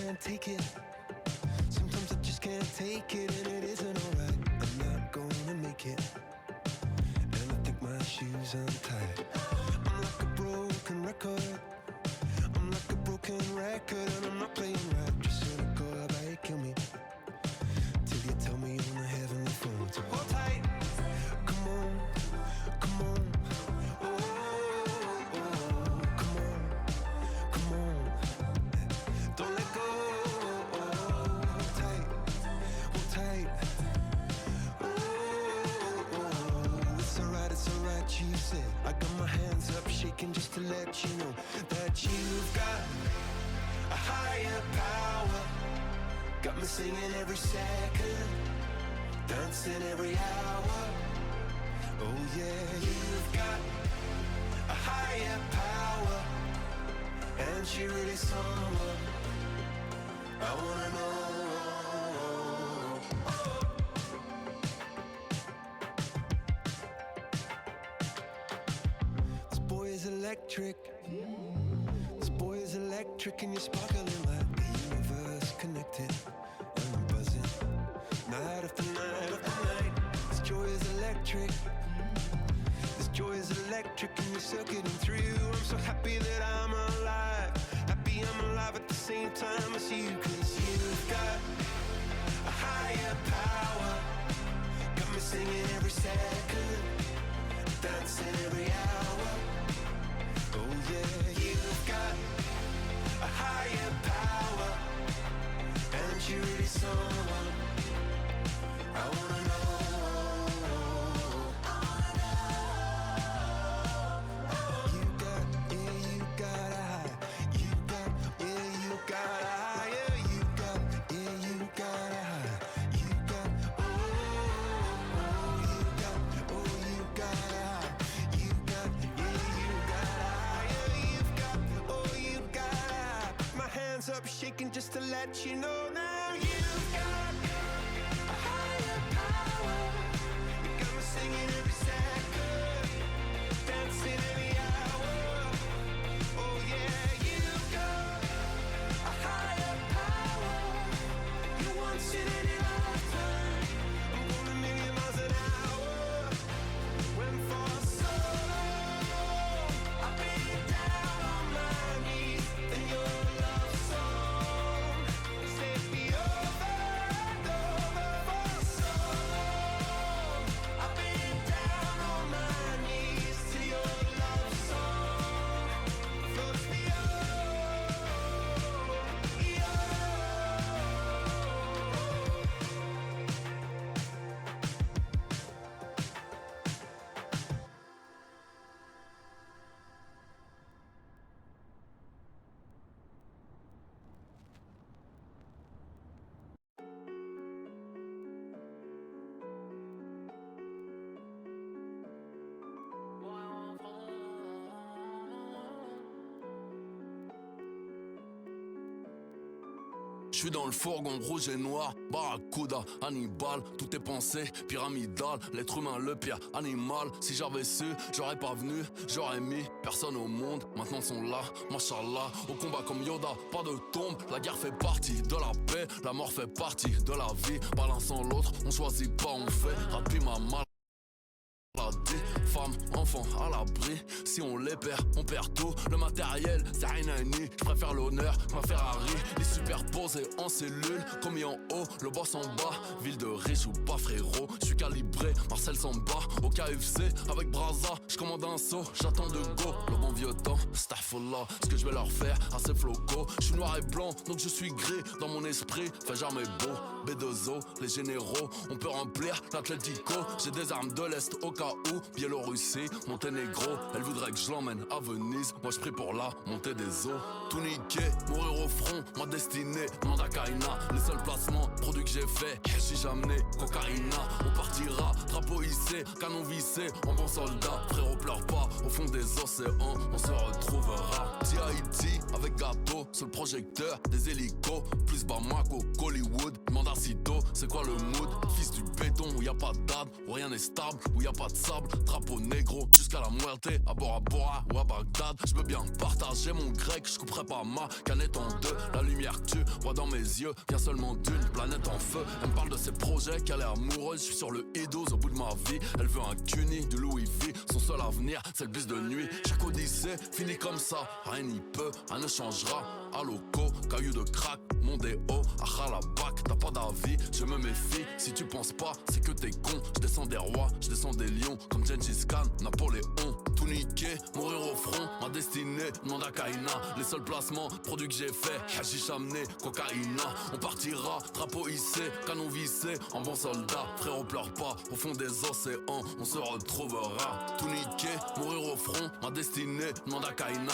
can't take it. Sometimes I just can't take it, and it isn't alright. I'm not gonna make it, and I think my shoes untied. I'm like a broken record. I'm like a broken record, and I'm not playing right. Just cynical, how about you kill me till you tell me on the heavenly phone to hold tight. Come on, come on. You said I got my hands up shaking just to let you know that you've got a higher power. Got me singing every second, dancing every hour. Oh yeah, you've got a higher power, and she really someone I wanna know. Electric. This boy is electric, and you're sparkling like the universe connected. And I'm buzzing night after night after night. This joy is electric. This joy is electric, and you're circuiting through. I'm so happy that I'm alive. Happy I'm alive at the same time as you. 'Cause you've got a higher power. Got me singing every second, dancing every hour. Oh yeah, you've got a higher power, and you're really someone I wanna know. You got, yeah, you got a high. You got, yeah, you got a higher. You got, yeah, you got a high. You got, oh, you got, oh, you got a high. You got, yeah, you got a up shaking just to let you know now you've got a higher power. You got me singing every second, dancing every hour. Oh yeah, you've got a higher power. You once in any lifetime. I'm going a million miles an hour. When for so long I've been down on my knees in your love. Je suis dans le fourgon rouge et noir, Barracuda, Hannibal, tout est pensé, pyramidal, l'être humain le pire animal. Si j'avais su, j'aurais pas venu, j'aurais mis personne au monde. Maintenant sont là, machallah, au combat comme Yoda, pas de tombe. La guerre fait partie de la paix, la mort fait partie de la vie. Pas l'un sans l'autre, on choisit pas, on fait. Rapide ma maladie, femmes, enfants à l'abri. Si on les perd, on perd tout. Le matériel, c'est rien à nier. Je préfère l'honneur que ma Ferrari. Les superposés en cellule, commis en haut, le boss en bas. Ville de riche ou pas frérot, je suis calibré, Marcel Samba. Au KFC, avec Braza, je commande un saut, j'attends de go. Le bon vieux temps, Starfallah, ce que je vais leur faire, assez floco. Je suis noir et blanc, donc je suis gris. Dans mon esprit, fais jamais beau. B2O, les généraux, on peut remplir l'Atlético. J'ai des armes de l'Est au cas où. Biélorussie, Monténégro, elle voudrait que je l'emmène à Venise. Moi je prie pour la montée des eaux. Tout niqué, mourir au front, ma destinée, Mandakaina. Les seuls placements, produits que j'ai fait, si j'ai amené Cocaïna. On partira, drapeau hissé, canon vissé, en bon soldat. Frérot pleure pas, au fond des océans, on se retrouvera. Haïti avec gâteau, sur le projecteur, des hélicos, plus Bamako, Hollywood, Mandacito, c'est quoi le mood? Fils du béton où y a pas d'âme, où rien n'est stable, où y a pas de sable, drapeau négro, jusqu'à la muerte, à Bora Bora ou à Bagdad, je veux bien partager. partager mon grec, je couperai pas ma canette en deux. La lumière tue, vois dans mes yeux, vient seulement d'une planète en feu. Elle me parle de ses projets, qu'elle est amoureuse, je suis sur le hidose au bout de ma vie. Elle veut un cuni, du Louis V, son seul avenir, c'est le bus de nuit. Chaque odyssée finit comme ça, rien n'y peut, rien ne changera. À loco, caillou de crack, mon déo, à la bac, t'as pas d'avis, je me méfie. Si tu penses pas, c'est que t'es con. Je descends des rois, je descends des lions, comme Gengis Khan, Napoléon. Tout niqué, mourir au front, ma destinée, nom d'Akaina. Les seuls placements, produits que j'ai fait, hashish amené, cocaïna. On partira, drapeau hissé, canon vissé, en bon soldat. Frérot pleure pas, au fond des océans, on se retrouvera. Tout niqué, mourir au front, ma destinée, nom d'Akaina.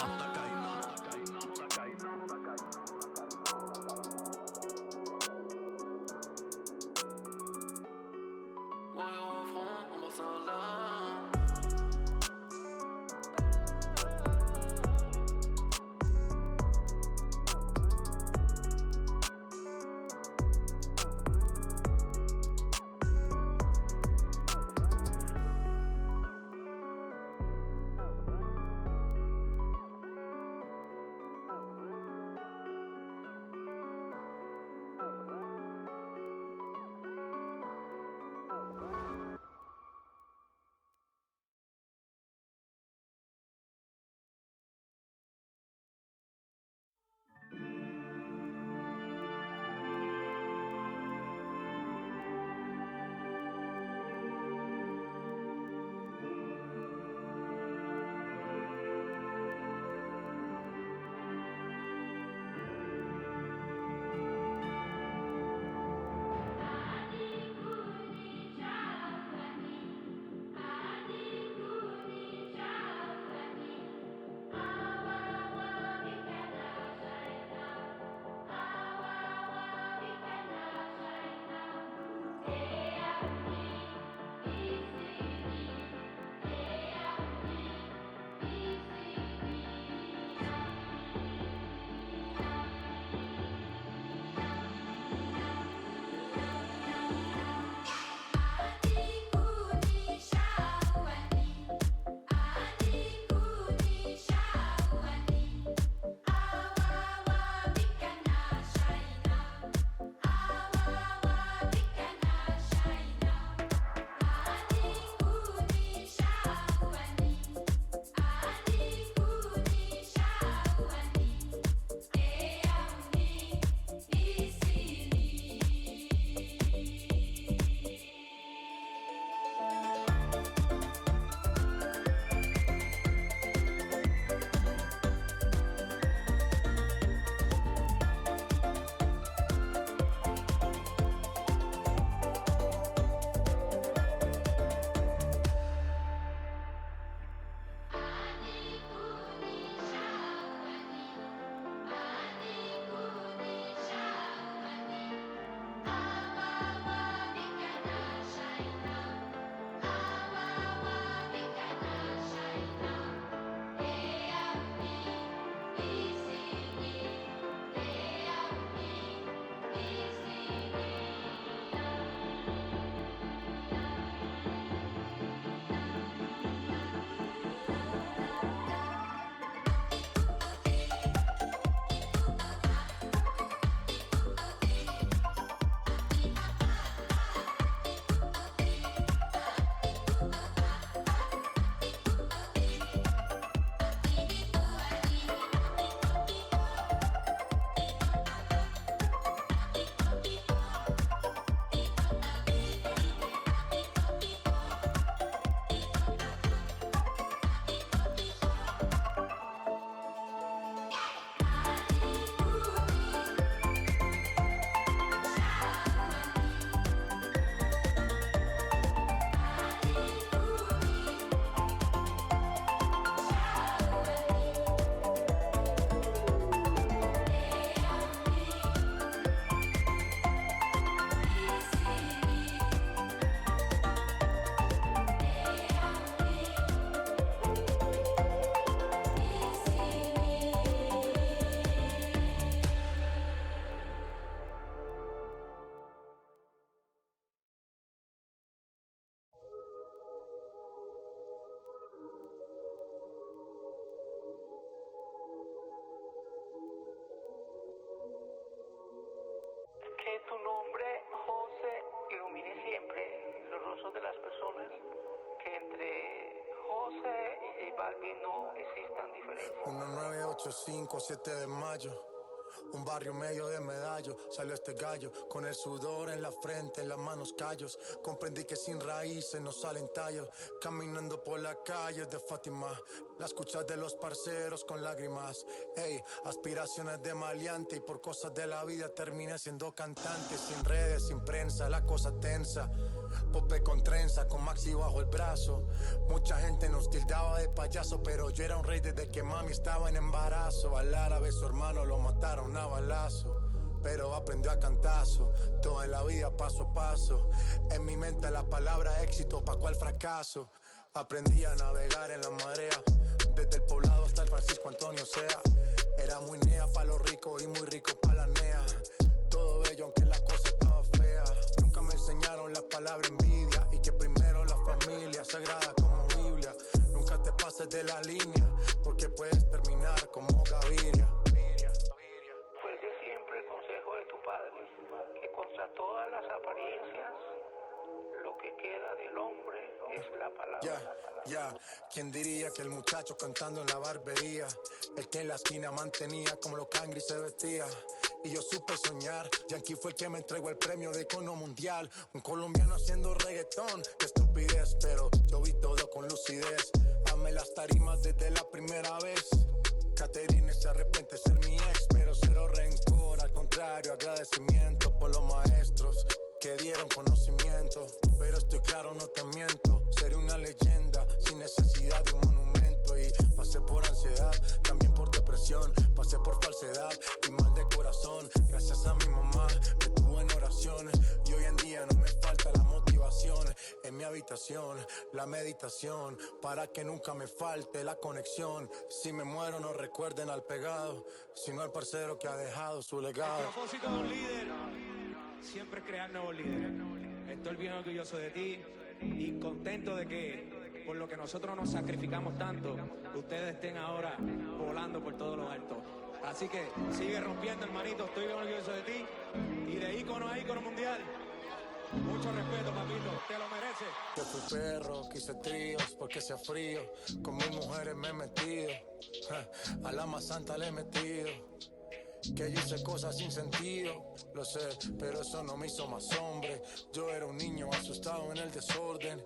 personas que entre José y J Balvin no existan diferencias. 1985, 7 de mayo. Un barrio medio de Medallo, salió este gallo, con el sudor en la frente, en las manos callos. Comprendí que sin raíces no salen tallos, caminando por las calles de Fátima. Las escuchas de los parceros con lágrimas. Ey, aspiraciones de maleante y por cosas de la vida terminé siendo cantante. Sin redes, sin prensa, la cosa tensa. Pope con trenza, con Maxi bajo el brazo. Mucha gente nos tildaba de payaso, pero yo era un rey desde que mami estaba en embarazo. Al árabe su hermano lo mataron a balazo, pero aprendió a cantazo. Toda la vida paso a paso. En mi mente la palabra éxito, pa' cual fracaso. Aprendí a navegar en la marea, desde el poblado hasta el Francisco Antonio Sea. Era muy nea pa' los ricos y muy rico pa' la nea. Todo bello aunque la cosa estaba fea. Nunca me enseñaron la palabra envidia, y que primero la familia, sagrada como Biblia. Nunca te pases de la línea, porque puedes terminar como Gaviria. Fuerte siempre el consejo de tu padre, que contra todas las apariencias, lo que queda del hombre es la palabra. ¿Quién diría que el muchacho cantando en la barbería, el que en la esquina mantenía como los cangris se vestía? Y yo supe soñar, Yankee fue el que me entregó el premio de icono mundial. Un colombiano haciendo reggaetón, qué estupidez, pero yo vi todo con lucidez. Amé las tarimas desde la primera vez. Caterine se arrepiente de ser mi ex, pero cero rencor, al contrario, agradecimiento por los maestros que dieron conocimiento. Pero estoy claro, no te miento, seré una leyenda sin necesidad de un monumento. Y pasé por ansiedad, también por depresión, pasé por falsedad y mal de corazón. Gracias a mi mamá me tuvo en oraciones, y hoy en día no me falta la motivación. En mi habitación, la meditación, para que nunca me falte la conexión. Si me muero no recuerden al pegado, sino al parcero que ha dejado su legado. El propósito de un líder siempre es crear nuevos líderes. Estoy bien orgulloso de ti y contento de que por lo que nosotros nos sacrificamos tanto, ustedes estén ahora volando por todos los altos. Así que sigue rompiendo, hermanito. Estoy bien orgulloso de ti y de ícono a ícono mundial. Mucho respeto, papito, te lo mereces. Yo fui perro, quise tríos porque hacía frío. Con mis mujeres me he metido, a la más santa le he metido. Que yo hice cosas sin sentido, lo sé, pero eso no me hizo más hombre. Yo era un niño asustado en el desorden,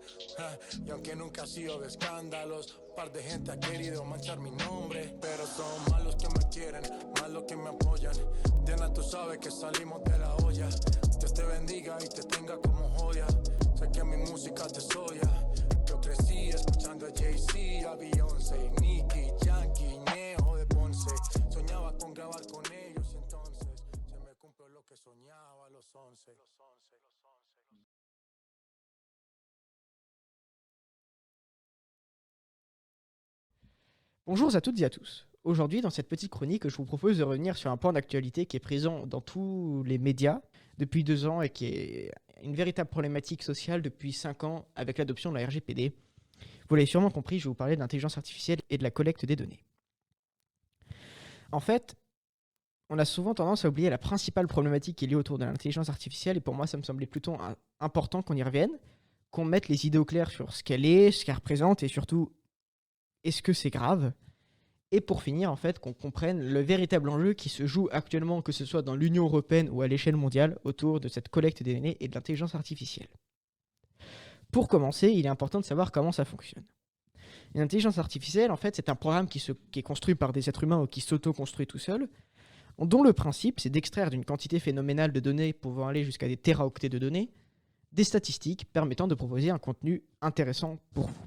y aunque nunca he sido de escándalos, un par de gente ha querido manchar mi nombre. Pero son más los que me quieren, más los que me apoyan. Diana, tú sabes que salimos de la olla. Dios te bendiga y te tenga como joya. Sé que mi música te soya. Yo crecí escuchando a Jay-Z, a Beyoncé, Nicki, Yankee, Ñejo de Ponce. Soñaba con grabar con ellos y entonces se me cumplió lo que soñaba a los 11. Bonjour à toutes et à tous. Aujourd'hui, dans cette petite chronique, je vous propose de revenir sur un point d'actualité qui est présent dans tous les médias depuis 2 ans et qui est une véritable problématique sociale depuis 5 ans avec l'adoption de la RGPD. Vous l'avez sûrement compris, je vais vous parler de l'intelligence artificielle et de la collecte des données. En fait, on a souvent tendance à oublier la principale problématique qui est liée autour de l'intelligence artificielle, et pour moi, ça me semblait plutôt important qu'on y revienne, qu'on mette les idées au clair sur ce qu'elle est, ce qu'elle représente, et surtout, est-ce que c'est grave ? Et pour finir, en fait, qu'on comprenne le véritable enjeu qui se joue actuellement, que ce soit dans l'Union européenne ou à l'échelle mondiale, autour de cette collecte des données et de l'intelligence artificielle. Pour commencer, il est important de savoir comment ça fonctionne. Une intelligence artificielle, en fait, c'est un programme qui est construit par des êtres humains ou qui s'auto-construit tout seul, dont le principe, c'est d'extraire d'une quantité phénoménale de données pouvant aller jusqu'à des téraoctets de données, des statistiques permettant de proposer un contenu intéressant pour vous.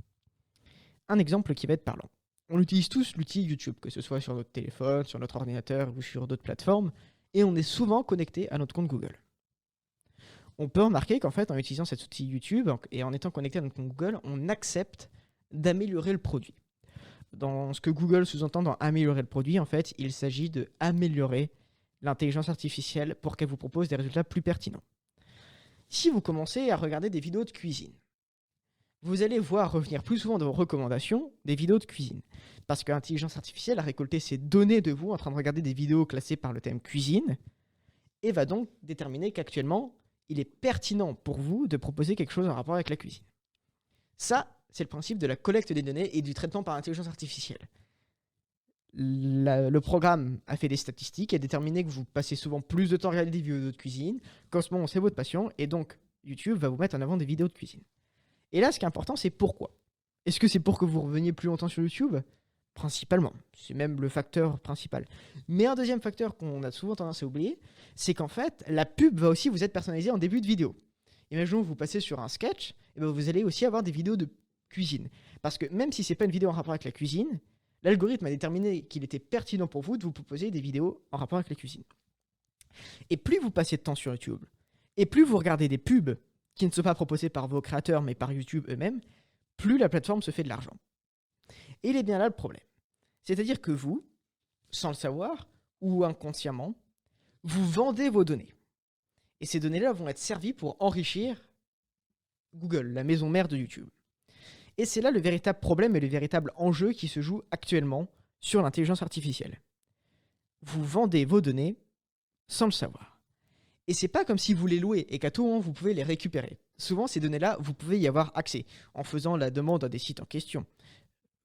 Un exemple qui va être parlant. On utilise tous l'outil YouTube, que ce soit sur notre téléphone, sur notre ordinateur ou sur d'autres plateformes, et on est souvent connecté à notre compte Google. On peut remarquer qu'en fait, en utilisant cet outil YouTube et en étant connecté à notre compte Google, on accepte d'améliorer le produit. Dans ce que Google sous-entend dans améliorer le produit, en fait, il s'agit d'améliorer l'intelligence artificielle pour qu'elle vous propose des résultats plus pertinents. Si vous commencez à regarder des vidéos de cuisine, vous allez voir revenir plus souvent dans vos recommandations des vidéos de cuisine. Parce que l'intelligence artificielle a récolté ces données de vous en train de regarder des vidéos classées par le thème cuisine et va donc déterminer qu'actuellement, il est pertinent pour vous de proposer quelque chose en rapport avec la cuisine. Ça, c'est le principe de la collecte des données et du traitement par intelligence artificielle. Le programme a fait des statistiques et a déterminé que vous passez souvent plus de temps à regarder des vidéos de cuisine, qu'en ce moment c'est votre passion, et donc YouTube va vous mettre en avant des vidéos de cuisine. Et là, ce qui est important, c'est pourquoi. Est-ce que c'est pour que vous reveniez plus longtemps sur YouTube ? Principalement. C'est même le facteur principal. Mais un deuxième facteur qu'on a souvent tendance à oublier, c'est qu'en fait, la pub va aussi vous être personnalisée en début de vidéo. Imaginons que vous passez sur un sketch, et bien vous allez aussi avoir des vidéos de cuisine. Parce que même si c'est pas une vidéo en rapport avec la cuisine, l'algorithme a déterminé qu'il était pertinent pour vous de vous proposer des vidéos en rapport avec la cuisine. Et plus vous passez de temps sur YouTube, et plus vous regardez des pubs qui ne sont pas proposées par vos créateurs mais par YouTube eux-mêmes, plus la plateforme se fait de l'argent. Et il est bien là le problème. C'est-à-dire que vous, sans le savoir, ou inconsciemment, vous vendez vos données. Et ces données-là vont être servies pour enrichir Google, la maison mère de YouTube. Et c'est là le véritable problème et le véritable enjeu qui se joue actuellement sur l'intelligence artificielle. Vous vendez vos données sans le savoir. Et c'est pas comme si vous les louez et qu'à tout moment vous pouvez les récupérer. Souvent, ces données-là, vous pouvez y avoir accès en faisant la demande à des sites en question.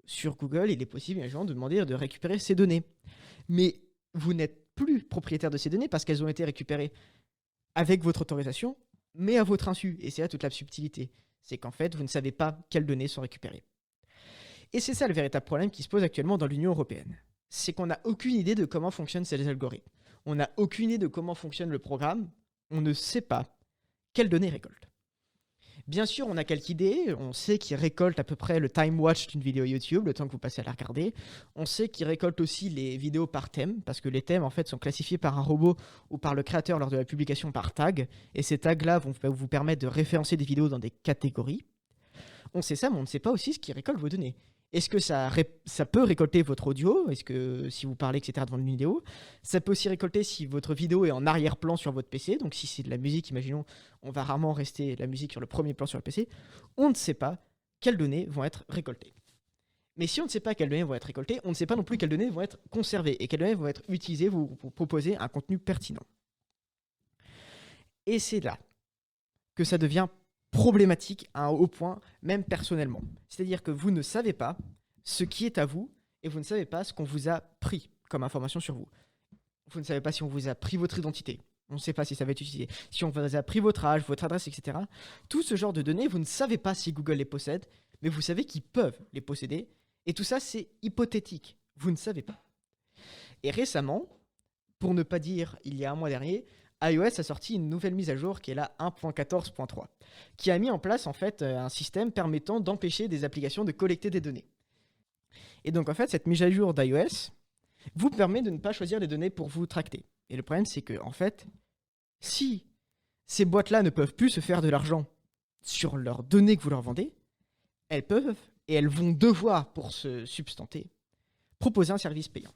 Sur Google, il est possible également de demander de récupérer ces données. Mais vous n'êtes plus propriétaire de ces données parce qu'elles ont été récupérées avec votre autorisation, mais à votre insu. Et c'est là toute la subtilité. C'est qu'en fait, vous ne savez pas quelles données sont récupérées. Et c'est ça le véritable problème qui se pose actuellement dans l'Union européenne. C'est qu'on n'a aucune idée de comment fonctionnent ces algorithmes. On n'a aucune idée de comment fonctionne le programme. On ne sait pas quelles données récolte. Bien sûr, on a quelques idées. On sait qu'il récolte à peu près le time watch d'une vidéo YouTube, le temps que vous passez à la regarder. On sait qu'il récolte aussi les vidéos par thème, parce que les thèmes en fait sont classifiés par un robot ou par le créateur lors de la publication par tag. Et ces tags-là vont vous permettre de référencer des vidéos dans des catégories. On sait ça, mais on ne sait pas aussi ce qui récolte vos données. Est-ce que ça peut récolter votre audio ? Est-ce que si vous parlez, etc., devant une vidéo ? Ça peut aussi récolter si votre vidéo est en arrière-plan sur votre PC. Donc si c'est de la musique, imaginons, on va rarement rester la musique sur le premier plan sur le PC. On ne sait pas quelles données vont être récoltées. Mais si on ne sait pas quelles données vont être récoltées, on ne sait pas non plus quelles données vont être conservées et quelles données vont être utilisées pour proposer un contenu pertinent. Et c'est là que ça devient problématique à un haut point, même personnellement. C'est-à-dire que vous ne savez pas ce qui est à vous et vous ne savez pas ce qu'on vous a pris comme information sur vous. Vous ne savez pas si on vous a pris votre identité. On ne sait pas si ça va être utilisé. Si on vous a pris votre âge, votre adresse, etc. Tout ce genre de données, vous ne savez pas si Google les possède, mais vous savez qu'ils peuvent les posséder. Et tout ça, c'est hypothétique. Vous ne savez pas. Et récemment, pour ne pas dire il y a un mois dernier, iOS a sorti une nouvelle mise à jour qui est la 1.14.3, qui a mis en place en fait un système permettant d'empêcher des applications de collecter des données. Et donc en fait, cette mise à jour d'iOS vous permet de ne pas choisir les données pour vous tracter. Et le problème, c'est que en fait, si ces boîtes-là ne peuvent plus se faire de l'argent sur leurs données que vous leur vendez, elles peuvent et elles vont devoir, pour se substanter, proposer un service payant.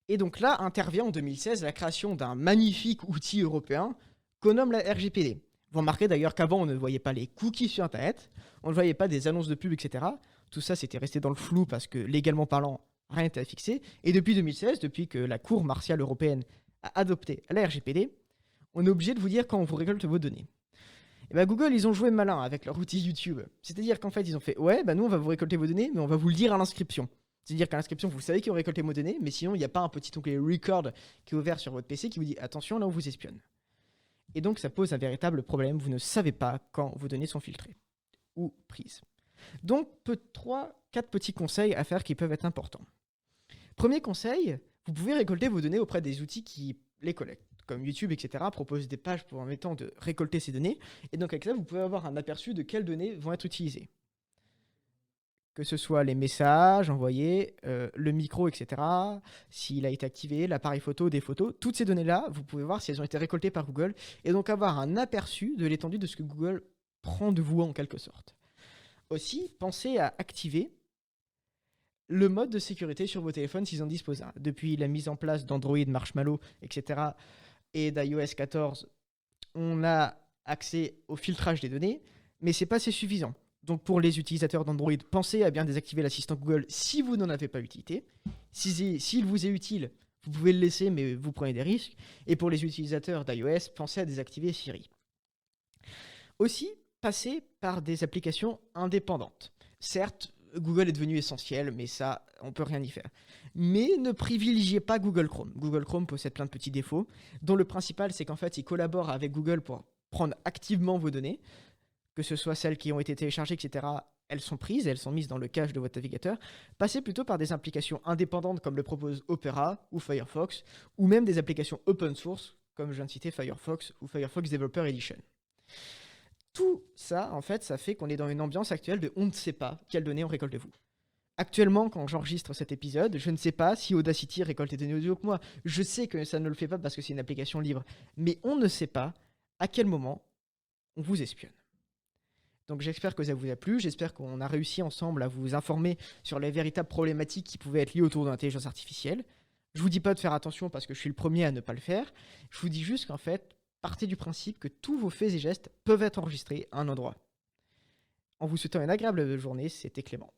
Et donc là intervient en 2016 la création d'un magnifique outil européen qu'on nomme la RGPD. Vous remarquez d'ailleurs qu'avant on ne voyait pas les cookies sur Internet, on ne voyait pas des annonces de pub, etc. Tout ça c'était resté dans le flou parce que légalement parlant, rien n'était fixé. Et depuis 2016, depuis que la Cour martiale européenne a adopté la RGPD, on est obligé de vous dire quand on vous récolte vos données. Et bien Google, ils ont joué malin avec leur outil YouTube. C'est-à-dire qu'en fait ils ont fait « Ouais, nous on va vous récolter vos données, mais on va vous le dire à l'inscription ». C'est-à-dire qu'à l'inscription, vous savez qu'ils ont récolté vos données, mais sinon, il n'y a pas un petit onglet Record qui est ouvert sur votre PC qui vous dit « Attention, là, on vous espionne ». Et donc, ça pose un véritable problème. Vous ne savez pas quand vos données sont filtrées ou prises. Donc, 4 petits conseils à faire qui peuvent être importants. Premier conseil, vous pouvez récolter vos données auprès des outils qui les collectent. Comme YouTube, etc., proposent des pages permettant de récolter ces données. Et donc, avec ça, vous pouvez avoir un aperçu de quelles données vont être utilisées. Que ce soit les messages envoyés, le micro, etc., s'il a été activé, l'appareil photo, des photos, toutes ces données-là, vous pouvez voir si elles ont été récoltées par Google et donc avoir un aperçu de l'étendue de ce que Google prend de vous en quelque sorte. Aussi, pensez à activer le mode de sécurité sur vos téléphones s'ils en disposent un. Depuis la mise en place d'Android, Marshmallow, etc., et d'iOS 14, on a accès au filtrage des données, mais c'est pas assez suffisant. Donc pour les utilisateurs d'Android, pensez à bien désactiver l'assistant Google si vous n'en avez pas utilité. S'il vous est utile, vous pouvez le laisser, mais vous prenez des risques. Et pour les utilisateurs d'iOS, pensez à désactiver Siri. Aussi, passer par des applications indépendantes. Certes, Google est devenu essentiel, mais ça, on peut rien y faire. Mais ne privilégiez pas Google Chrome. Google Chrome possède plein de petits défauts, dont le principal, c'est qu'en fait, il collabore avec Google pour prendre activement vos données, que ce soit celles qui ont été téléchargées, etc. Elles sont prises, elles sont mises dans le cache de votre navigateur. Passez plutôt par des applications indépendantes comme le propose Opera ou Firefox, ou même des applications open source, comme je viens de citer Firefox ou Firefox Developer Edition. Tout ça, en fait, ça fait qu'on est dans une ambiance actuelle de on ne sait pas quelles données on récolte de vous. Actuellement, quand j'enregistre cet épisode, je ne sais pas si Audacity récolte des données audio que moi. Je sais que ça ne le fait pas parce que c'est une application libre. Mais on ne sait pas à quel moment on vous espionne. Donc j'espère que ça vous a plu, j'espère qu'on a réussi ensemble à vous informer sur les véritables problématiques qui pouvaient être liées autour de l'intelligence artificielle. Je vous dis pas de faire attention parce que je suis le premier à ne pas le faire. Je vous dis juste qu'en fait, partez du principe que tous vos faits et gestes peuvent être enregistrés à un endroit. En vous souhaitant une agréable journée, c'était Clément.